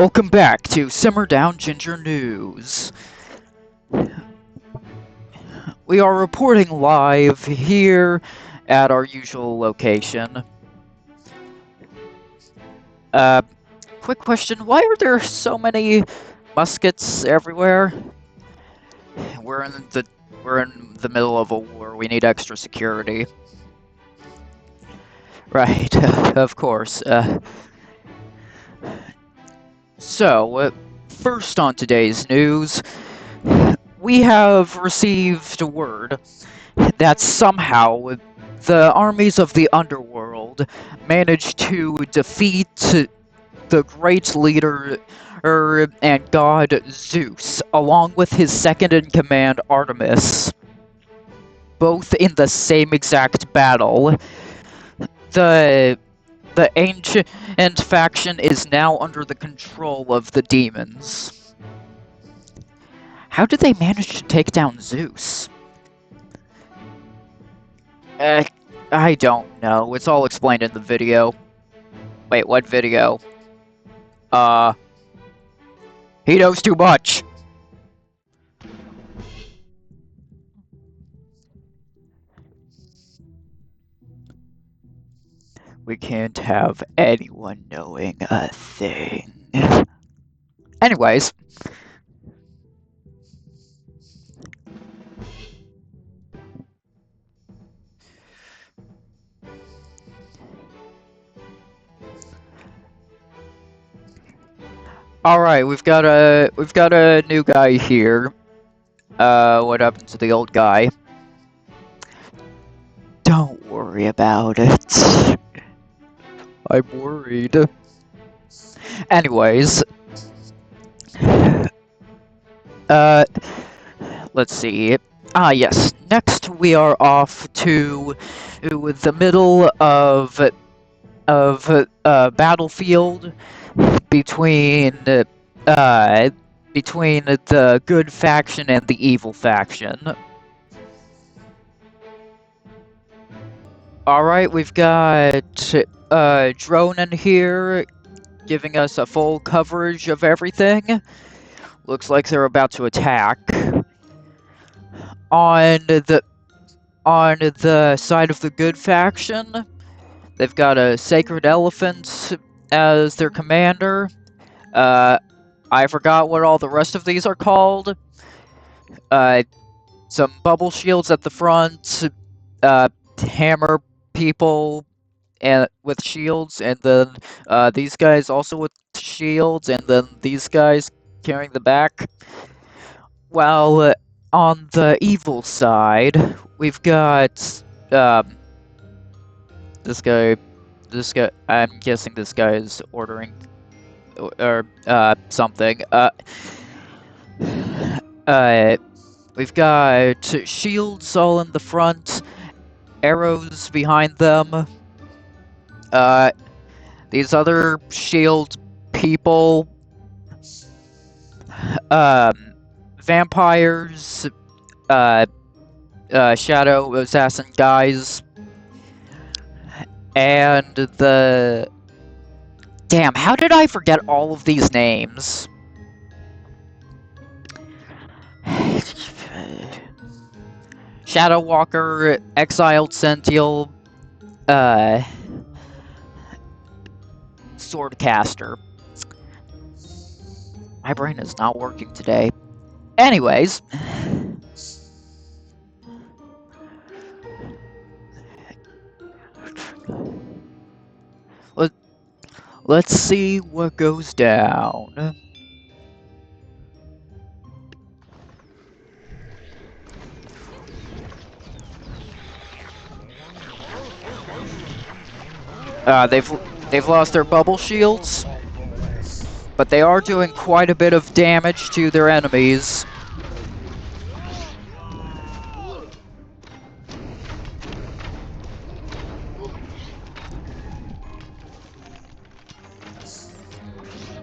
Welcome back to simmerdownginger News. We are reporting live here at our usual location. Quick question, why are there so many muskets everywhere? We're in the middle of a war. We need extra security. Right, of course. So, first on today's news, we have received word that somehow the armies of the underworld managed to defeat the great leader and god Zeus, along with his second-in-command Artemis, both in the same exact battle. The ancient faction is now under the control of the demons. How did they manage to take down Zeus? I don't know. It's all explained in the video. Wait, what video? He knows too much! We can't have anyone knowing a thing. Anyways. Alright, we've got a new guy here. What happened to the old guy? Don't worry about it. I'm worried. Anyways. Let's see. Yes. Next we are off to the middle of battlefield between the good faction and the evil faction. Alright, we've got drone in here giving us a full coverage of everything. Looks like they're about to attack. On the side of the good faction, they've got a sacred elephant as their commander. I forgot what all the rest of these are called. Some bubble shields at the front, hammer people and with shields, and then these guys also with shields, and then these guys carrying the back. While on the evil side, we've got this guy. I'm guessing this guy is ordering or something. We've got shields all in the front, arrows behind them. These other shield people, vampires, shadow assassin guys, and the... Damn, how did I forget all of these names? Shadow Walker, Exiled Sentinel, Swordcaster. My brain is not working today. Anyways. Let's see what goes down. They've lost their bubble shields, but they are doing quite a bit of damage to their enemies.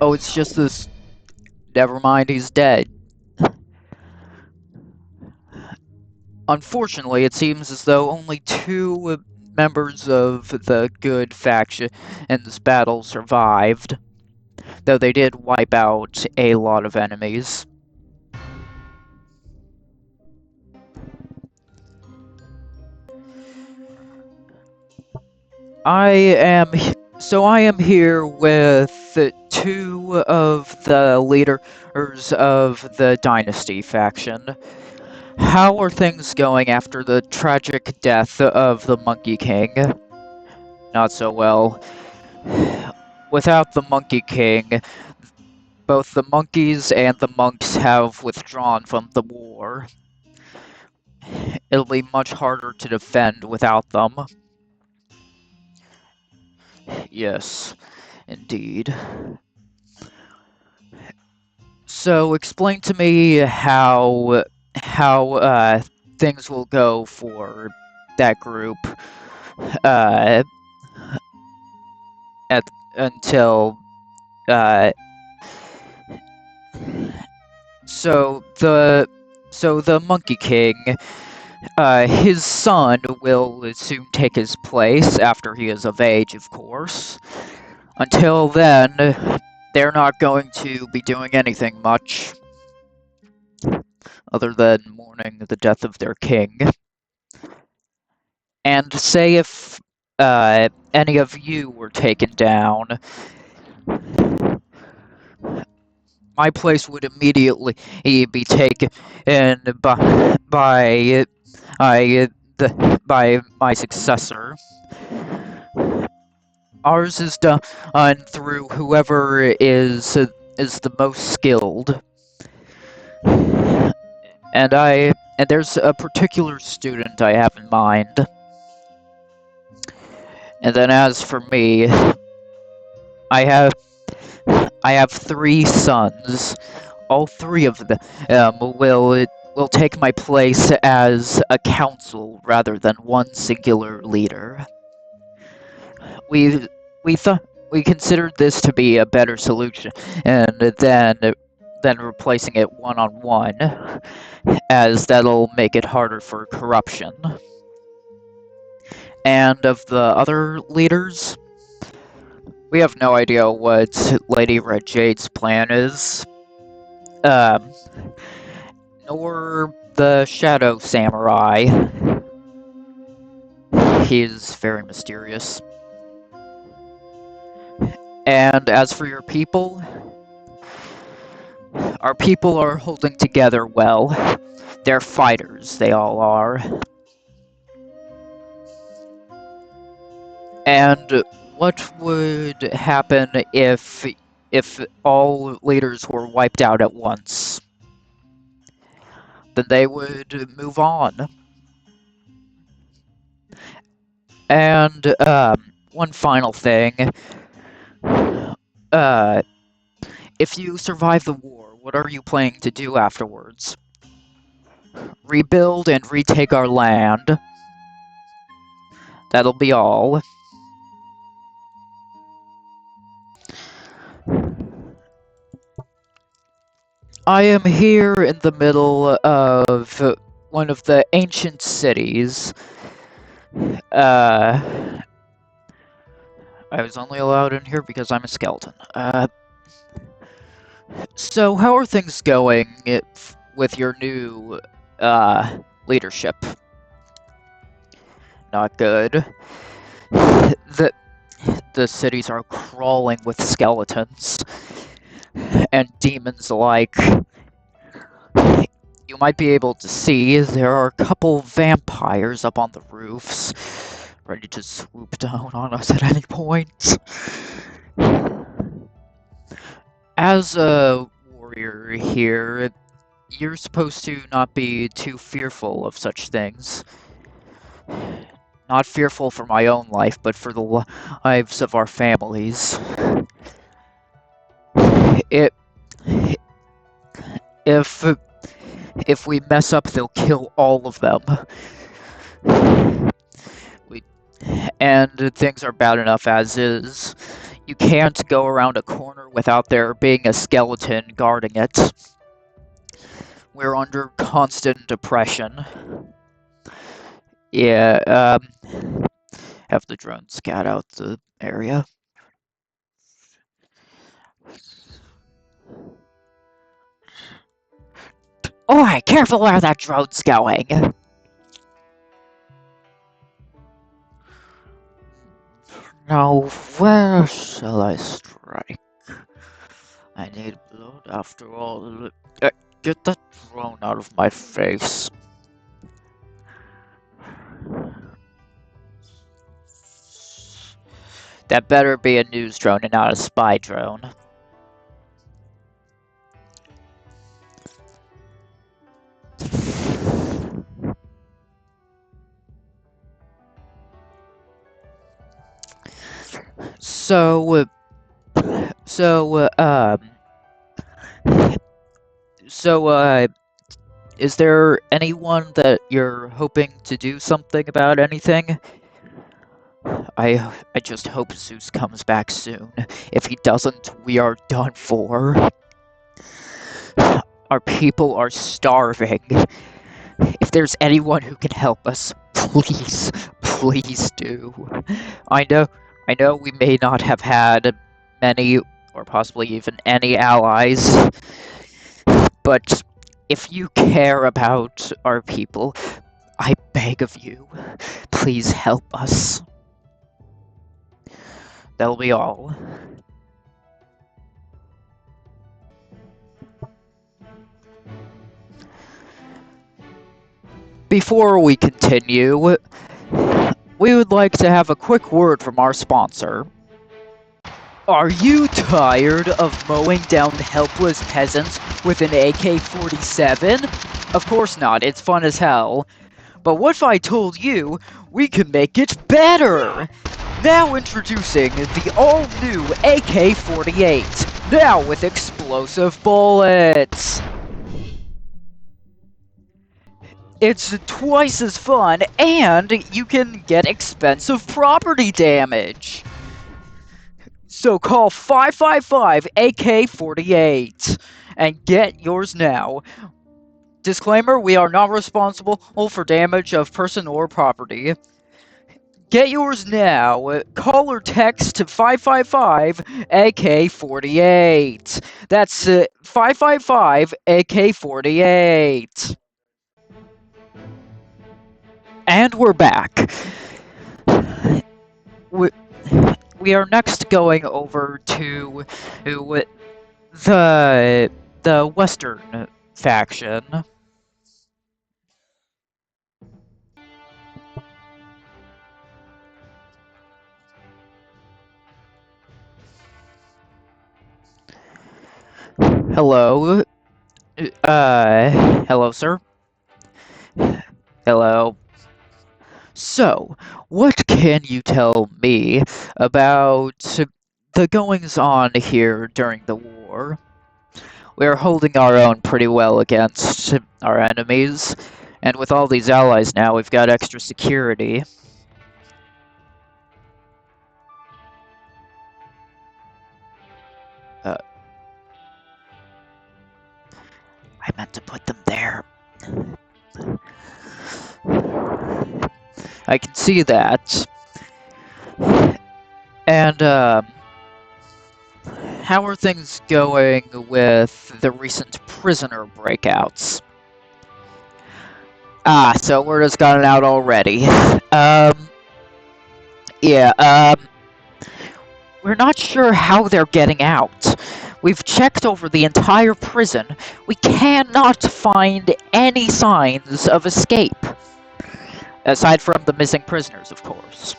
Oh, it's just this... Never mind, he's dead. Unfortunately, it seems as though only 2 members of the good faction in this battle survived. though they did wipe out a lot of enemies. I am I am here with two of the leaders of the Dynasty faction. How are things going after the tragic death of the Monkey King? Not so well. Without the Monkey King, both the monkeys and the monks have withdrawn from the war. It'll be much harder to defend without them. Yes, indeed. So explain to me how things will go for that group uh, at until uh, so the Monkey King, his son will soon take his place after he is of age, of course. Until then, they're not going to be doing anything much other than mourning the death of their king. And say if any of you were taken down, my place would immediately be taken by by, by my successor. Ours is done through whoever is the most skilled. And there's a particular student I have in mind. And then as for me, I have I have three sons. All three of them will take my place as a council rather than one singular leader. We we thought we considered this to be a better solution, and than replacing it one on one, as that'll make it harder for corruption. And of the other leaders, we have no idea what Lady Red Jade's plan is. Um, Nor the Shadow Samurai. He's very mysterious. And as for your people, our people are holding together well. They're fighters, they all are. And what would happen if all leaders were wiped out at once? Then they would move on. And one final thing. Uh, if you survive the war, what are you planning to do afterwards? Rebuild and retake our land. That'll be all. I am here in the middle of one of the ancient cities. I was only allowed in here because I'm a skeleton. So how are things going with your new leadership? Not good. The the cities are crawling with skeletons and demons alike. You might be able to see there are a couple vampires up on the roofs, ready to swoop down on us at any point. As a warrior here, you're supposed to not be too fearful of such things. Not fearful for my own life, but for the lives of our families. It, if we mess up, they'll kill all of them. And things are bad enough as is. You can't go around a corner without there being a skeleton guarding it. We're under constant depression. Yeah, have the drone scout out the area. Oi, careful where that drone's going. Now, where shall I strike? I need blood after all. Get that drone out of my face. That better be a news drone and not a spy drone. So, so, so, is there anyone that you're hoping to do something about anything? I just hope Zeus comes back soon. If he doesn't, we are done for. Our people are starving. If there's anyone who can help us, please, please do. I know, I know we may not have had many or possibly even any allies, but if you care about our people, I beg of you, please help us. That'll be all. Before we continue, we would like to have a quick word from our sponsor. Are you tired of mowing down helpless peasants with an AK-47? Of course not, it's fun as hell. But what if I told you we can make it better? Now introducing the all-new AK-48, now with explosive bullets. It's twice as fun, and you can get expensive property damage. So call 555 AK-48 and get yours now. Disclaimer, we are not responsible for damage of person or property. Get yours now. Call or text to 555 AK-48. That's 555 AK-48. And we're back. We are next going over to the Western faction. Hello. Hello, sir. Hello. So, what can you tell me about the goings on here during the war? We are holding our own pretty well against our enemies, and with all these allies now, we've got extra security. Uh, I meant to put them there. I can see that. And, how are things going with the recent prisoner breakouts? Ah, so word has gotten out already. Yeah, we're not sure how they're getting out. We've checked over the entire prison. We cannot find any signs of escape. Aside from the missing prisoners, of course.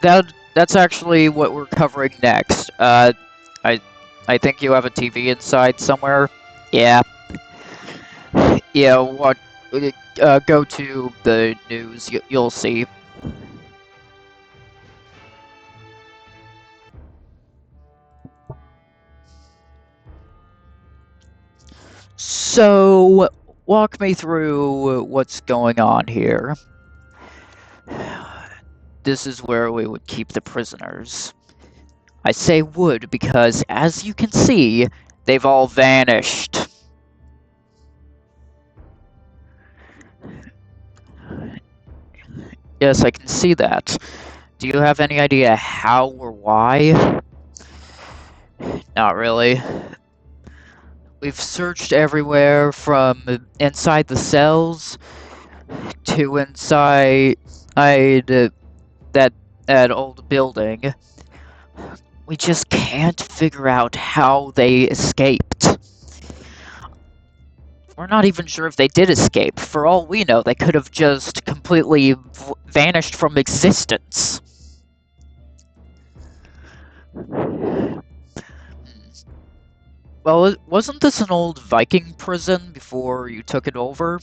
That's actually what we're covering next. I think you have a TV inside somewhere. Yeah. Yeah. What? Go to the news. You'll see. So, walk me through what's going on here. This is where we would keep the prisoners. I say would because, as you can see, they've all vanished. Yes, I can see that. Do you have any idea how or why? Not really. We've searched everywhere from inside the cells to inside that old building. We just can't figure out how they escaped. We're not even sure if they did escape. For all we know, they could have just completely vanished from existence. Well, wasn't this an old Viking prison before you took it over?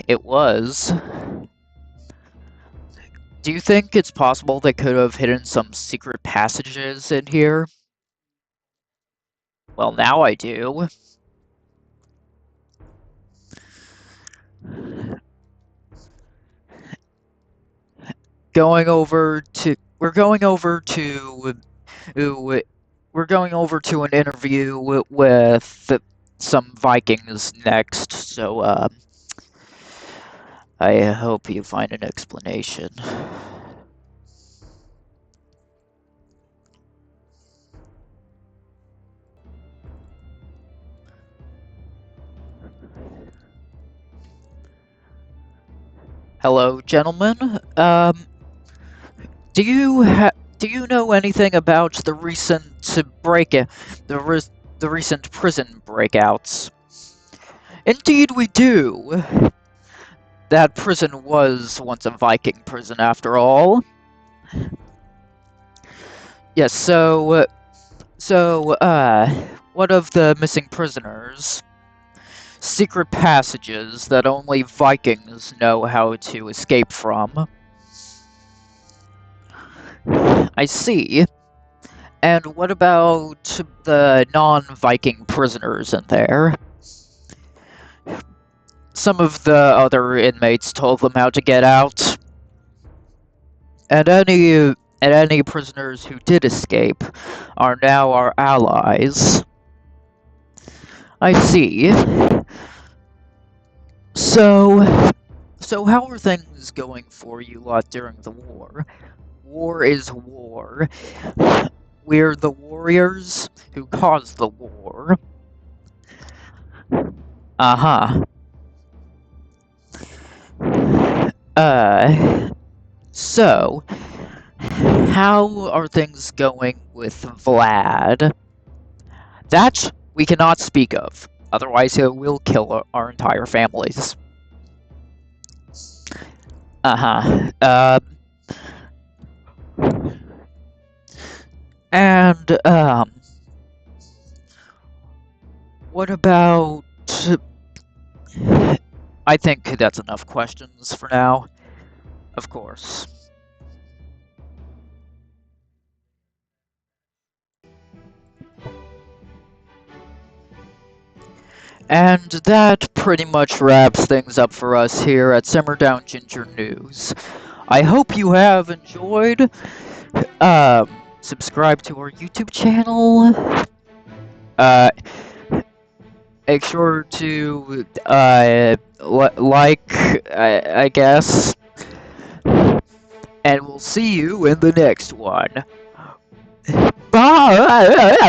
It was. Do you think it's possible they could have hidden some secret passages in here? Well, now I do. We're going over to we're going over to an interview with some Vikings next, so I hope you find an explanation. Hello, gentlemen. Do you know anything about the recent the recent prison breakouts? Indeed, we do. That prison was once a Viking prison, after all. Yes. One of the missing prisoners. Secret passages that only Vikings know how to escape from. I see. And what about the non-Viking prisoners in there? Some of the other inmates told them how to get out. And any prisoners who did escape are now our allies. I see. So how are things going for you lot during the war? War is war. We're the warriors who caused the war. Uh-huh. So, how are things going with Vlad? That we cannot speak of. Otherwise, he will kill our entire families. Uh-huh. And, what about... I think that's enough questions for now. Of course. And that pretty much wraps things up for us here at simmerdownginger News. I hope you have enjoyed. Subscribe to our YouTube channel. Make sure to like, I guess. And we'll see you in the next one. Bye.